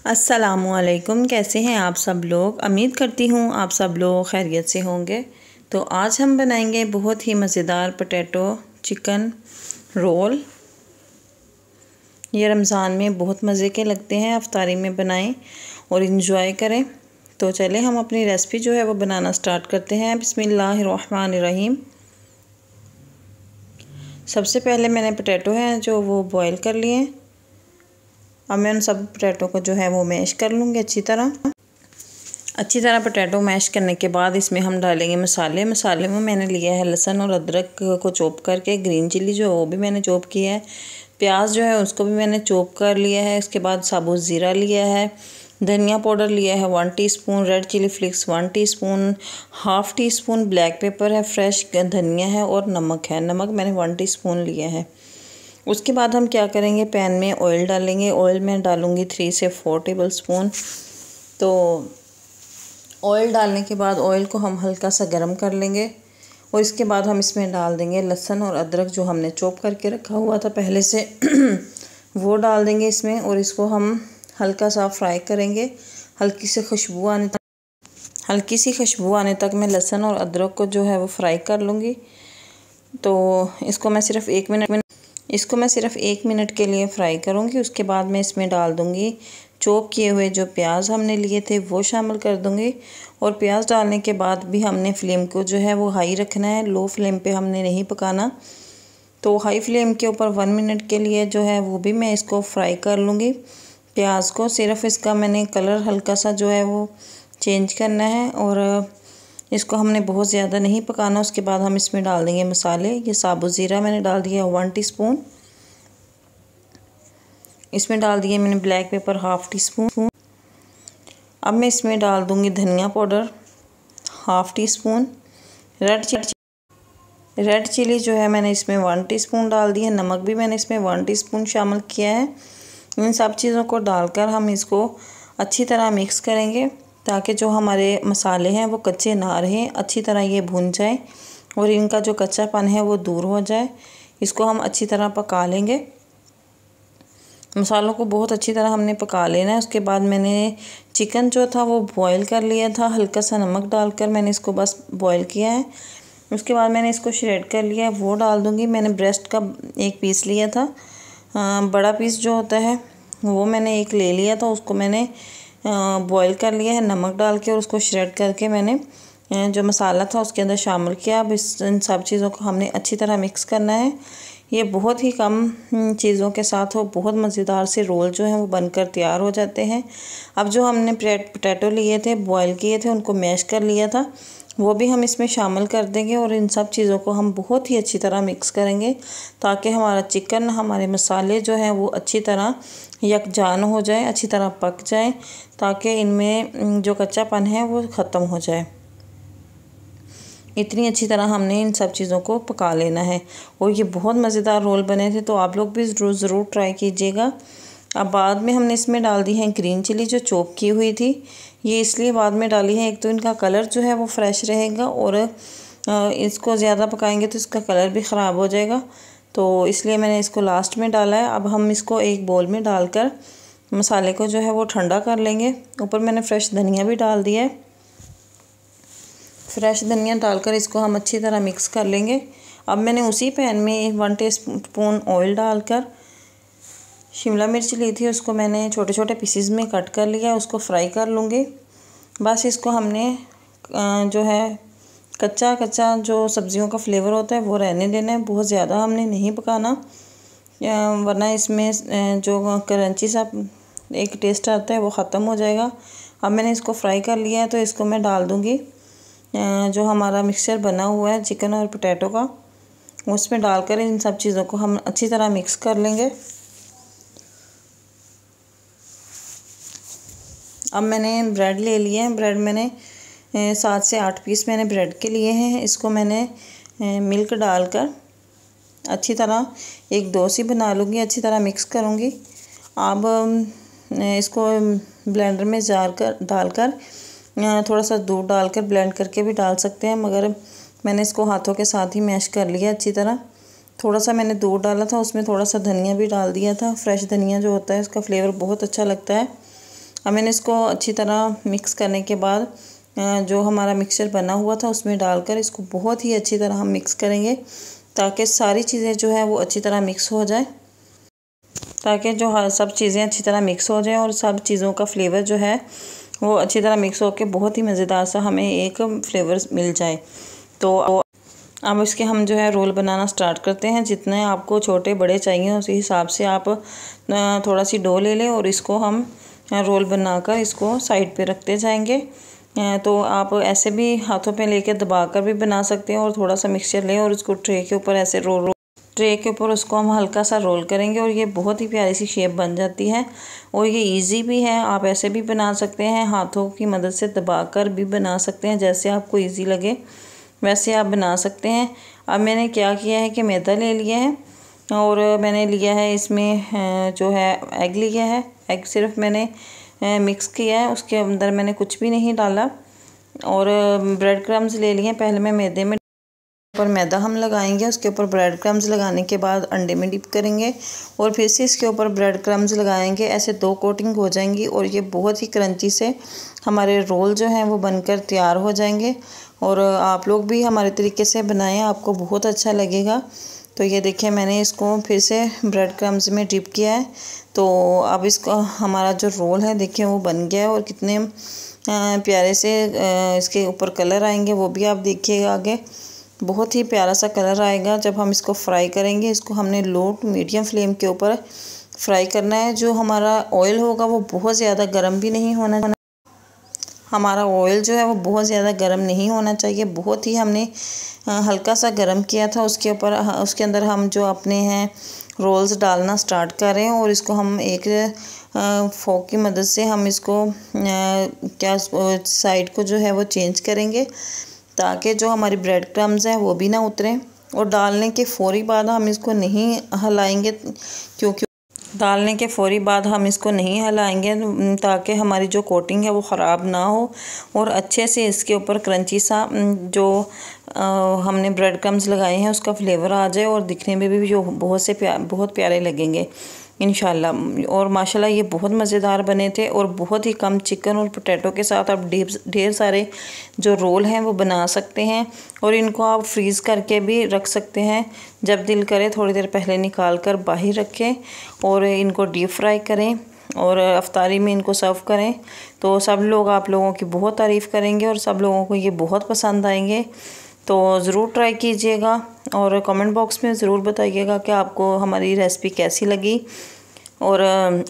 अस्सलामुअलैकुम। कैसे हैं आप सब लोग। उम्मीद करती हूँ आप सब लोग खैरियत से होंगे। तो आज हम बनाएंगे बहुत ही मज़ेदार पोटैटो चिकन रोल। ये रमज़ान में बहुत मज़े के लगते हैं। इफ्तारी में बनाएं और इंजॉय करें। तो चलें हम अपनी रेसिपी जो है वो बनाना स्टार्ट करते हैं। बिस्मिल्लाहिर्रहमानिर्रहीम। सबसे पहले मैंने पोटैटो हैं जो वो बॉईल कर लिए। अब मैं उन सब पोटैटो को जो है वो मैश कर लूँगी अच्छी तरह पोटैटो मैश करने के बाद इसमें हम डालेंगे मसाले में मैंने लिया है लहसुन और अदरक को चॉप करके, ग्रीन चिली जो है वो भी मैंने चॉप किया है, प्याज जो है उसको भी मैंने चॉप कर लिया है। इसके बाद साबुत ज़ीरा लिया है, धनिया पाउडर लिया है 1 teaspoon, red chili flakes 1 teaspoon, half teaspoon black pepper है, फ्रेश धनिया है और नमक है। नमक मैंने 1 टीस्पून लिया है। उसके बाद हम क्या करेंगे, पैन में ऑयल डालेंगे। ऑयल में डालूँगी 3 से 4 टेबल स्पून। तो ऑयल डालने के बाद ऑयल को हम हल्का सा गर्म कर लेंगे और इसके बाद हम इसमें डाल देंगे लहसुन और अदरक जो हमने चॉप करके रखा हुआ था पहले से वो डाल देंगे इसमें और इसको हम हल्का सा फ्राई करेंगे। हल्की सी खुशबू आने तक मैं लहसुन और अदरक को जो है वो फ्राई कर लूँगी। तो इसको मैं सिर्फ 1 मिनट के लिए फ्राई करूँगी। उसके बाद मैं इसमें डाल दूँगी चॉप किए हुए जो प्याज हमने लिए थे वो शामिल कर दूँगी। और प्याज डालने के बाद भी हमने फ्लेम को जो है वो हाई रखना है, लो फ्लेम पे हमने नहीं पकाना। तो हाई फ्लेम के ऊपर 1 मिनट के लिए जो है वो भी मैं इसको फ्राई कर लूँगी प्याज को। सिर्फ इसका मैंने कलर हल्का सा जो है वो चेंज करना है और इसको हमने बहुत ज़्यादा नहीं पकाना। उसके बाद हम इसमें डाल देंगे मसाले। ये साबुत ज़ीरा मैंने डाल दिया 1 टीस्पून। इसमें डाल दिए मैंने ब्लैक पेपर 1/2 टीस्पून। अब मैं इसमें डाल दूँगी धनिया पाउडर 1/2 टीस्पून। रेड चिली जो है मैंने इसमें 1 टीस्पून डाल दी है। नमक भी मैंने इसमें 1 टीस्पून शामिल किया है। इन सब चीज़ों को डालकर हम इसको अच्छी तरह मिक्स करेंगे ताकि जो हमारे मसाले हैं वो कच्चे ना रहें, अच्छी तरह ये भून जाए और इनका जो कच्चापन है वो दूर हो जाए। इसको हम अच्छी तरह पका लेंगे। मसालों को बहुत अच्छी तरह हमने पका लेना है। उसके बाद मैंने चिकन जो था वो बॉईल कर लिया था, हल्का सा नमक डालकर मैंने इसको बस बॉईल किया है। उसके बाद मैंने इसको श्रेड कर लिया है, वो डाल दूँगी। मैंने ब्रेस्ट का 1 पीस लिया था, बड़ा पीस जो होता है वो मैंने 1 ले लिया था। उसको मैंने बॉईल कर लिया है नमक डाल के और उसको श्रेड करके मैंने जो मसाला था उसके अंदर शामिल किया। अब इन सब चीज़ों को हमने अच्छी तरह मिक्स करना है। ये बहुत ही कम चीज़ों के साथ हो बहुत मज़ेदार से रोल जो हैं वो बनकर तैयार हो जाते हैं। अब जो हमने पोटैटो लिए थे, बॉईल किए थे, उनको मैश कर लिया था, वो भी हम इसमें शामिल कर देंगे और इन सब चीज़ों को हम बहुत ही अच्छी तरह मिक्स करेंगे ताकि हमारा चिकन, हमारे मसाले जो हैं वो अच्छी तरह यकजान हो जाए, अच्छी तरह पक जाए ताकि इनमें जो कच्चापन है वो ख़त्म हो जाए। इतनी अच्छी तरह हमने इन सब चीज़ों को पका लेना है और ये बहुत मज़ेदार रोल बने थे। तो आप लोग भी ज़रूर ट्राई कीजिएगा। अब बाद में हमने इसमें डाल दी है ग्रीन चिली जो चॉप की हुई थी। ये इसलिए बाद में डाली है, एक तो इनका कलर जो है वो फ्रेश रहेगा और इसको ज़्यादा पकाएंगे तो इसका कलर भी ख़राब हो जाएगा, तो इसलिए मैंने इसको लास्ट में डाला है। अब हम इसको एक बोल में डालकर मसाले को जो है वो ठंडा कर लेंगे। ऊपर मैंने फ्रेश धनिया भी डाल दिया है। फ्रेश धनिया डालकर इसको हम अच्छी तरह मिक्स कर लेंगे। अब मैंने उसी पैन में 1 टीस्पून ऑयल डालकर शिमला मिर्च ली थी, उसको मैंने छोटे छोटे पीसीज में कट कर लिया, उसको फ्राई कर लूँगी। बस इसको हमने जो है कच्चा जो सब्ज़ियों का फ्लेवर होता है वो रहने देना है, बहुत ज़्यादा हमने नहीं पकाना वरना इसमें जो क्रंची सा एक टेस्ट आता है वो ख़त्म हो जाएगा। अब मैंने इसको फ्राई कर लिया है तो इसको मैं डाल दूँगी जो हमारा मिक्सचर बना हुआ है चिकन और पोटैटो का, उसमें डालकर इन सब चीज़ों को हम अच्छी तरह मिक्स कर लेंगे। अब मैंने ब्रेड ले लिया है। ब्रेड मैंने 7 से 8 पीस मैंने ब्रेड के लिए हैं। इसको मैंने मिल्क डालकर अच्छी तरह एक डो सी बना लूँगी, अच्छी तरह मिक्स करूँगी। अब इसको ब्लेंडर में डालकर थोड़ा सा दूध डालकर ब्लेंड करके भी डाल सकते हैं, मगर मैंने इसको हाथों के साथ ही मैश कर लिया अच्छी तरह। थोड़ा सा मैंने दूध डाला था, उसमें थोड़ा सा धनिया भी डाल दिया था। फ्रेश धनिया जो होता है उसका फ्लेवर बहुत अच्छा लगता है। अब मैंने इसको अच्छी तरह मिक्स करने के बाद जो हमारा मिक्सचर बना हुआ था उसमें डालकर इसको बहुत ही अच्छी तरह हम मिक्स करेंगे, ताकि सारी चीज़ें जो है वो अच्छी तरह मिक्स हो जाए, ताकि जो सब चीज़ें अच्छी तरह मिक्स हो जाए और सब चीज़ों का फ्लेवर जो है वो अच्छी तरह मिक्स होकर बहुत ही मज़ेदार सा हमें एक फ्लेवर मिल जाए। तो अब इसके हम जो है रोल बनाना स्टार्ट करते हैं। जितने आपको छोटे बड़े चाहिए उसी हिसाब से आप थोड़ा सी डो ले लें और इसको हम रोल बनाकर इसको साइड पे रखते जाएंगे। तो आप ऐसे भी हाथों पे लेके दबाकर भी बना सकते हैं और थोड़ा सा मिक्सचर लें और इसको ट्रे के ऊपर ऐसे ट्रे के ऊपर उसको हम हल्का सा रोल करेंगे और ये बहुत ही प्यारी सी शेप बन जाती है। और ये इजी भी है, आप ऐसे भी बना सकते हैं, हाथों की मदद से दबाकर भी बना सकते हैं, जैसे आपको इजी लगे वैसे आप बना सकते हैं। अब मैंने क्या किया है कि मैदा ले लिया है और मैंने लिया है इसमें जो है एग लिया है। एग सिर्फ मैंने मिक्स किया है, उसके अंदर मैंने कुछ भी नहीं डाला। और ब्रेड क्रम्स ले लिए। पहले मैं मैदे में ऊपर मैदा हम लगाएंगे, उसके ऊपर ब्रेड क्रम्स लगाने के बाद अंडे में डिप करेंगे और फिर से इसके ऊपर ब्रेड क्रम्स लगाएंगे। ऐसे 2 कोटिंग हो जाएंगी और ये बहुत ही क्रंची से हमारे रोल जो हैं वो बनकर तैयार हो जाएंगे। और आप लोग भी हमारे तरीके से बनाएं, आपको बहुत अच्छा लगेगा। तो ये देखिए मैंने इसको फिर से ब्रेड क्रम्स में डिप किया है। तो अब इसको हमारा जो रोल है देखिए वो बन गया है और कितने प्यारे से इसके ऊपर कलर आएंगे वो भी आप देखिएगा आगे। बहुत ही प्यारा सा कलर आएगा जब हम इसको फ्राई करेंगे। इसको हमने लो टू मीडियम फ्लेम के ऊपर फ्राई करना है। जो हमारा ऑयल होगा वो बहुत ज़्यादा गर्म भी नहीं होना, हमारा ऑयल जो है वो बहुत ज़्यादा गर्म नहीं होना चाहिए। बहुत ही हमने हल्का सा गर्म किया था। उसके ऊपर उसके अंदर हम जो अपने हैं रोल्स डालना स्टार्ट कर रहे हैं और इसको हम एक फोक की मदद से हम इसको क्या साइड को जो है वो चेंज करेंगे, ताकि जो हमारी ब्रेड क्रम्स हैं वो भी ना उतरें। और डालने के फ़ौरी बाद हम इसको नहीं हिलाएंगे, क्योंकि डालने के फ़ौरी बाद हम इसको नहीं हिलाएंगे ताकि हमारी जो कोटिंग है वो ख़राब ना हो और अच्छे से इसके ऊपर क्रंची सा जो हमने ब्रेड क्रम्स लगाए हैं उसका फ्लेवर आ जाए और दिखने में भी जो बहुत प्यारे लगेंगे इंशाल्लाह। और माशाल्लाह ये बहुत मज़ेदार बने थे और बहुत ही कम चिकन और पोटैटो के साथ आप ढेर सारे जो रोल हैं वो बना सकते हैं। और इनको आप फ्रीज़ करके भी रख सकते हैं, जब दिल करे थोड़ी देर पहले निकाल कर बाहर रखें और इनको डीप फ्राई करें और अफ्तारी में इनको सर्व करें। तो सब लोग आप लोगों की बहुत तारीफ़ करेंगे और सब लोगों को ये बहुत पसंद आएंगे। तो ज़रूर ट्राई कीजिएगा और कमेंट बॉक्स में ज़रूर बताइएगा कि आपको हमारी रेसिपी कैसी लगी। और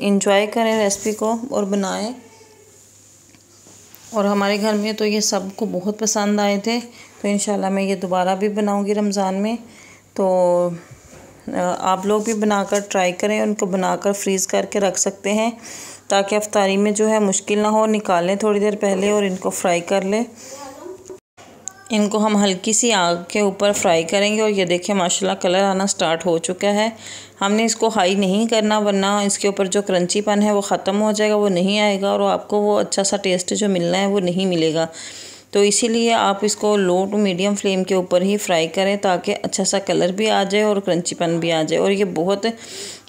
इंजॉय करें रेसिपी को और बनाएं। और हमारे घर में तो ये सबको बहुत पसंद आए थे। तो इंशाल्लाह मैं ये दोबारा भी बनाऊंगी रमज़ान में। तो आप लोग भी बनाकर ट्राई करें, उनको बनाकर फ्रीज़ करके रख सकते हैं ताकि अफ्तारी में जो है मुश्किल ना हो। निकालें थोड़ी देर पहले और इनको फ्राई कर लें। इनको हम हल्की सी आग के ऊपर फ्राई करेंगे और ये देखिए माशाल्लाह कलर आना स्टार्ट हो चुका है। हमने इसको हाई नहीं करना, वरना इसके ऊपर जो क्रंचीपन है वो ख़त्म हो जाएगा, वो नहीं आएगा और आपको वो अच्छा सा टेस्ट जो मिलना है वो नहीं मिलेगा। तो इसीलिए आप इसको लो टू मीडियम फ्लेम के ऊपर ही फ्राई करें ताकि अच्छा सा कलर भी आ जाए और क्रंचीपन भी आ जाए। और ये बहुत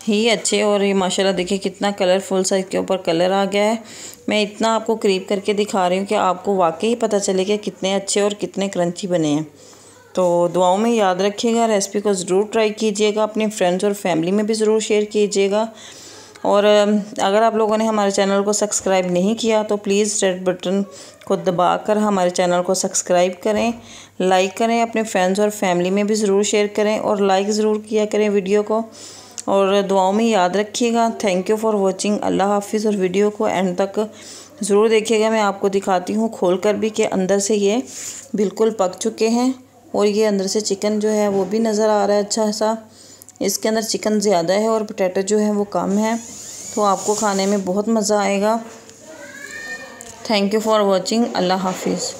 ही अच्छे, और ये माशाल्लाह देखिए कितना कलरफुल सा इसके ऊपर कलर आ गया है। मैं इतना आपको करीब करके दिखा रही हूँ कि आपको वाकई पता चले कि कितने अच्छे और कितने क्रंची बने हैं। तो दुआओं में याद रखिएगा, रेसिपी को ज़रूर ट्राई कीजिएगा, अपने फ्रेंड्स और फैमिली में भी ज़रूर शेयर कीजिएगा। और अगर आप लोगों ने हमारे चैनल को सब्सक्राइब नहीं किया तो प्लीज़ रेड बटन को दबाकर हमारे चैनल को सब्सक्राइब करें, लाइक करें, अपने फ्रेंड्स और फैमिली में भी ज़रूर शेयर करें और लाइक ज़रूर किया करें वीडियो को। और दुआओं में याद रखिएगा। Thank you for watching. अल्लाह हाफिज़। और वीडियो को एंड तक ज़रूर देखिएगा। मैं आपको दिखाती हूँ खोल कर भी कि अंदर से ये बिल्कुल पक चुके हैं और ये अंदर से चिकन जो है वो भी नज़र आ रहा है अच्छा सा। इसके अंदर चिकन ज़्यादा है और पोटैटो जो है वो कम है, तो आपको खाने में बहुत मज़ा आएगा। Thank you for watching. अल्लाह हाफिज़।